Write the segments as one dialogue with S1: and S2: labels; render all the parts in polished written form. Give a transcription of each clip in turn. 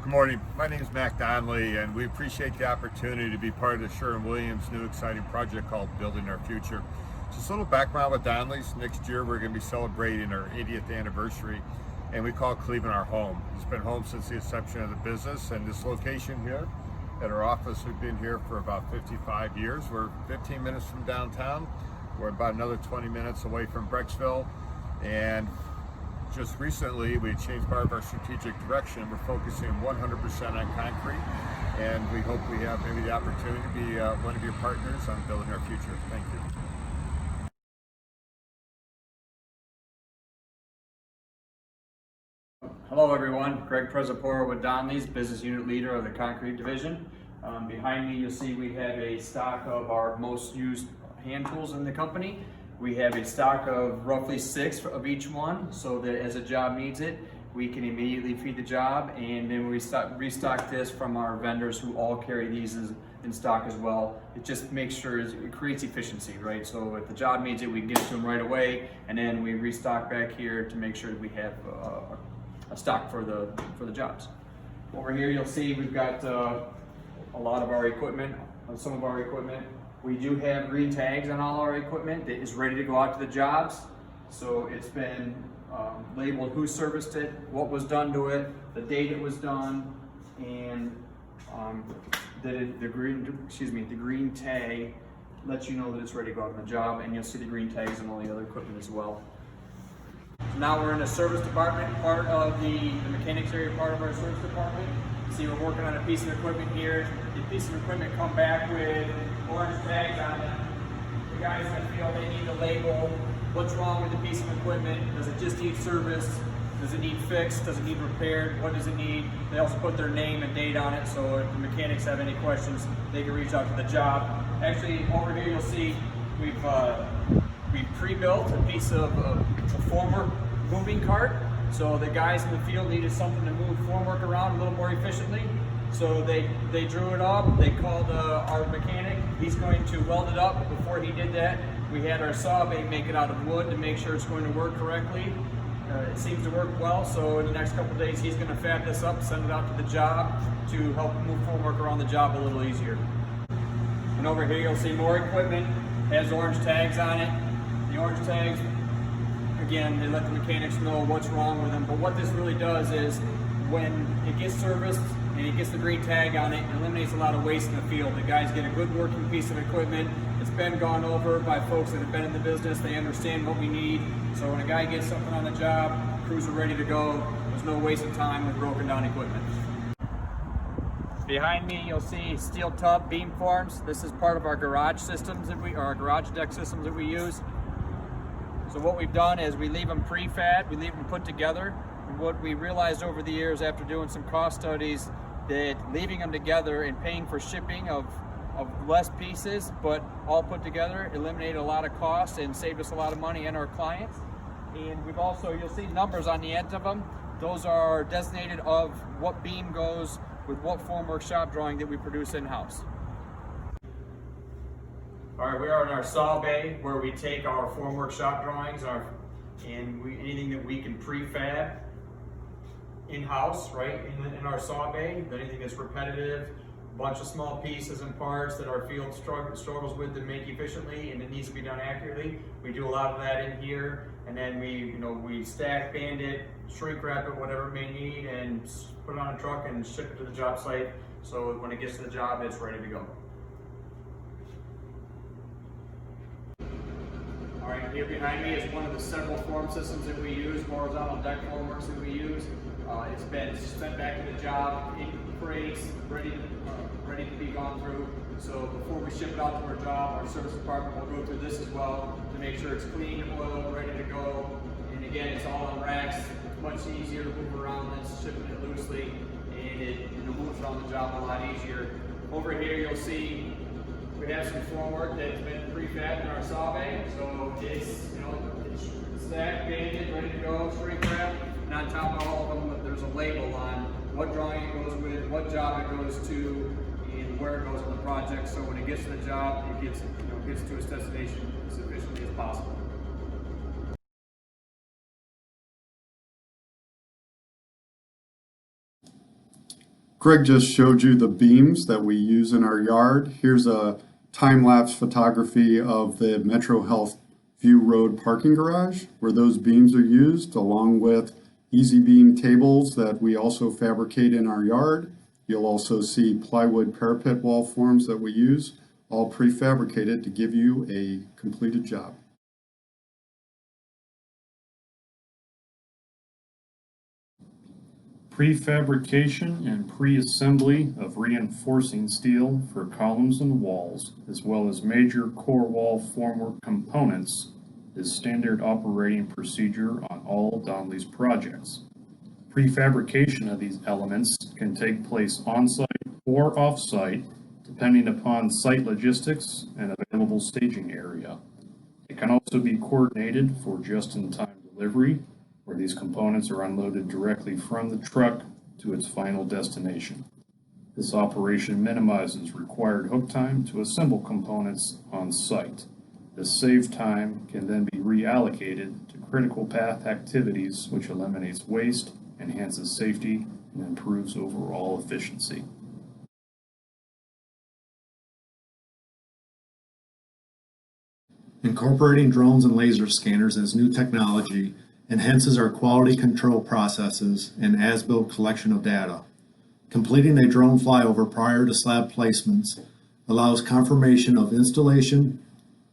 S1: Good morning. My name is Mac Donley, and we appreciate the opportunity to be part of the Sherwin-Williams' new exciting project called Building Our Future. Just a little background with Donley's. Next year, we're going to be celebrating our 80th anniversary, and we call Cleveland our home. It's been home since the inception of the business, and this location here at our office, we've been here for about 55 years. We're 15 minutes from downtown. We're about another 20 minutes away from Brecksville, and just recently, we changed part of our strategic direction. We're focusing 100% on concrete, and we hope we have maybe the opportunity to be one of your partners on building our future. Thank you.
S2: Hello everyone, Greg Prezaporo with Donley's, business unit leader of the concrete division. Behind me you'll see we have a stock of our most used hand tools in the company. We have a stock of roughly 6 of each one, so that as a job needs it, we can immediately feed the job, and then we restock this from our vendors who all carry these in stock as well. It just makes sure it creates efficiency, right? So if the job needs it, we can get it to them right away, and then we restock back here to make sure that we have a stock for the jobs. Over here you'll see we've got a lot of our equipment, some of our equipment. We do have green tags on all our equipment that is ready to go out to the jobs. So it's been labeled who serviced it, what was done to it, the date it was done, and the green tag lets you know that it's ready to go out on the job, and you'll see the green tags on all the other equipment as well. So now we're in the service department part of the mechanics area part of our service department. See, we're working on a piece of equipment here. The piece of equipment come back with orange tags on it. The guys in the field, they need to label what's wrong with the piece of equipment. Does it just need service? Does it need fixed? Does it need repaired? What does it need? They also put their name and date on it, so if the mechanics have any questions, they can reach out to the job. Actually, over here you'll see we've pre-built a piece of a formwork moving cart. So the guys in the field needed something to move formwork around a little more efficiently. So they drew it up, they called our mechanic. He's going to weld it up. Before he did that, we had our saw bay make it out of wood to make sure it's going to work correctly. It seems to work well, so in the next couple of days he's going to fab this up, send it out to the job to help move formwork around the job a little easier. And over here you'll see more equipment, has orange tags on it. The orange tags, again, they let the mechanics know what's wrong with them, but what this really does is when it gets serviced and it gets the green tag on it, it eliminates a lot of waste in the field. The guys get a good working piece of equipment. It's been gone over by folks that have been in the business. They understand what we need. So when a guy gets something on the job, crews are ready to go. There's no waste of time with broken down equipment. Behind me, you'll see steel tub beam forms. This is part of our garage systems our garage deck systems that we use. So what we've done is we leave them prefab, we leave them put together. And what we realized over the years after doing some cost studies, that leaving them together and paying for shipping of less pieces, but all put together, eliminated a lot of costs and saved us a lot of money and our clients. And we've also, you'll see numbers on the end of them. Those are designated of what beam goes with what formwork shop drawing that we produce in-house. All right, we are in our saw bay where we take our formwork shop drawings anything that we can prefab in-house, right, in our saw bay, anything that's repetitive, a bunch of small pieces and parts that our field struggles with to make efficiently and it needs to be done accurately. We do a lot of that in here, and then we stack, band it, shrink wrap it, whatever it may need, and put it on a truck and ship it to the job site so when it gets to the job, it's ready to go. All right, here behind me is one of the several form systems that we use, horizontal deck formworks that we use. It's been sent back to the job in crates, ready to be gone through. So before we ship it out to our job, our service department will go through this as well to make sure it's clean, oiled, ready to go. And again, it's all on racks. It's much easier to move around than shipping it loosely, and it moves around the job a lot easier. Over here, you'll see we have some formwork that's been prefabbed in our saw bay, so it's stacked, banded, ready to go, shrink wrap. And on top of all of them, there's a label on what drawing it goes with, what job it goes to, and where it goes on the project. So when it gets to the job, it gets to its destination as efficiently as possible.
S3: Greg just showed you the beams that we use in our yard. Here's a time-lapse photography of the Metro Health View Road parking garage where those beams are used, along with easy beam tables that we also fabricate in our yard. You'll also see plywood parapet wall forms that we use, all prefabricated to give you a completed job.
S4: Prefabrication and pre-assembly of reinforcing steel for columns and walls, as well as major core wall formwork components, is standard operating procedure on all Donley's projects. Prefabrication of these elements can take place on-site or off-site, depending upon site logistics and available staging area. It can also be coordinated for just-in-time delivery, where these components are unloaded directly from the truck to its final destination. This operation minimizes required hook time to assemble components on site. This saved time can then be reallocated to critical path activities, which eliminates waste, enhances safety, and improves overall efficiency.
S5: Incorporating drones and laser scanners as new technology enhances our quality control processes and as-built collection of data. Completing a drone flyover prior to slab placements allows confirmation of installation,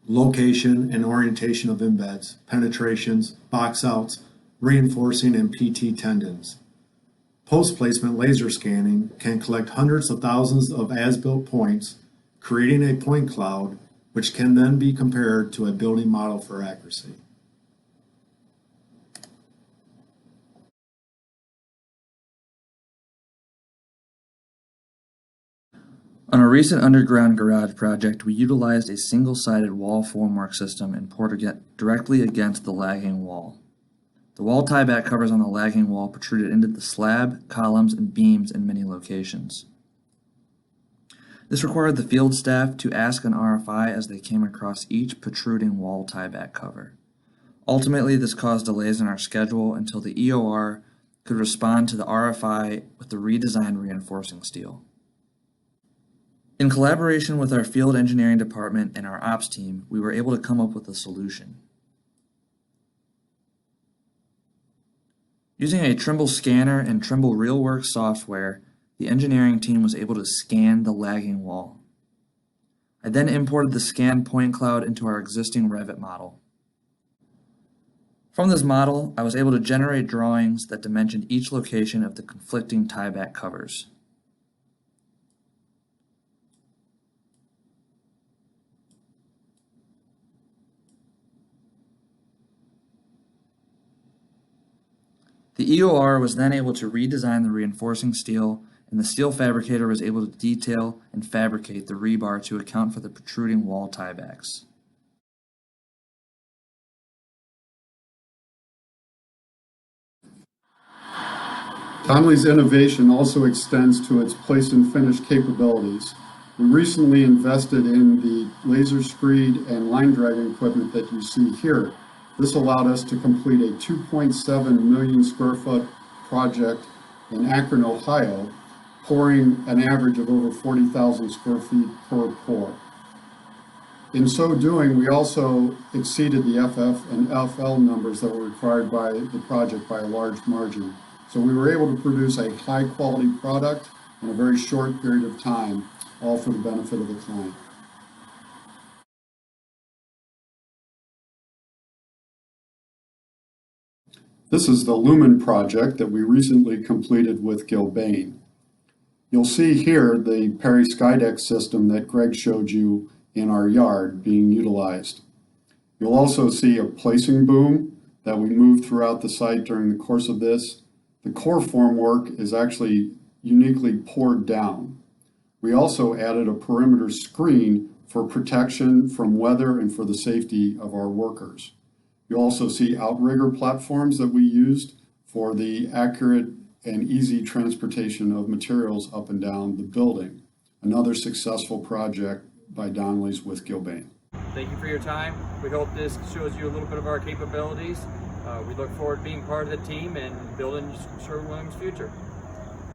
S5: location, and orientation of embeds, penetrations, box outs, reinforcing, and PT tendons. Post-placement laser scanning can collect hundreds of thousands of as-built points, creating a point cloud, which can then be compared to a building model for accuracy.
S6: On a recent underground garage project, we utilized a single-sided wall formwork system and poured directly against the lagging wall. The wall tieback covers on the lagging wall protruded into the slab, columns, and beams in many locations. This required the field staff to ask an RFI as they came across each protruding wall tieback cover. Ultimately, this caused delays in our schedule until the EOR could respond to the RFI with the redesigned reinforcing steel. In collaboration with our field engineering department and our ops team, we were able to come up with a solution. Using a Trimble scanner and Trimble RealWorks software, the engineering team was able to scan the lagging wall. I then imported the scanned point cloud into our existing Revit model. From this model, I was able to generate drawings that dimensioned each location of the conflicting tieback covers. The EOR was then able to redesign the reinforcing steel, and the steel fabricator was able to detail and fabricate the rebar to account for the protruding wall tiebacks.
S3: Donley's innovation also extends to its place and finish capabilities. We recently invested in the laser screed and line dragging equipment that you see here. This allowed us to complete a 2.7 million square foot project in Akron, Ohio, pouring an average of over 40,000 square feet per pour. In so doing, we also exceeded the FF and FL numbers that were required by the project by a large margin. So we were able to produce a high quality product in a very short period of time, all for the benefit of the client. This is the Lumen project that we recently completed with Gilbane. You'll see here the Perry Skydeck system that Greg showed you in our yard being utilized. You'll also see a placing boom that we moved throughout the site during the course of this. The core formwork is actually uniquely poured down. We also added a perimeter screen for protection from weather and for the safety of our workers. You'll also see outrigger platforms that we used for the accurate and easy transportation of materials up and down the building. Another successful project by Donley's with Gilbane.
S2: Thank you for your time. We hope this shows you a little bit of our capabilities. We look forward to being part of the team and building Sherwin's future.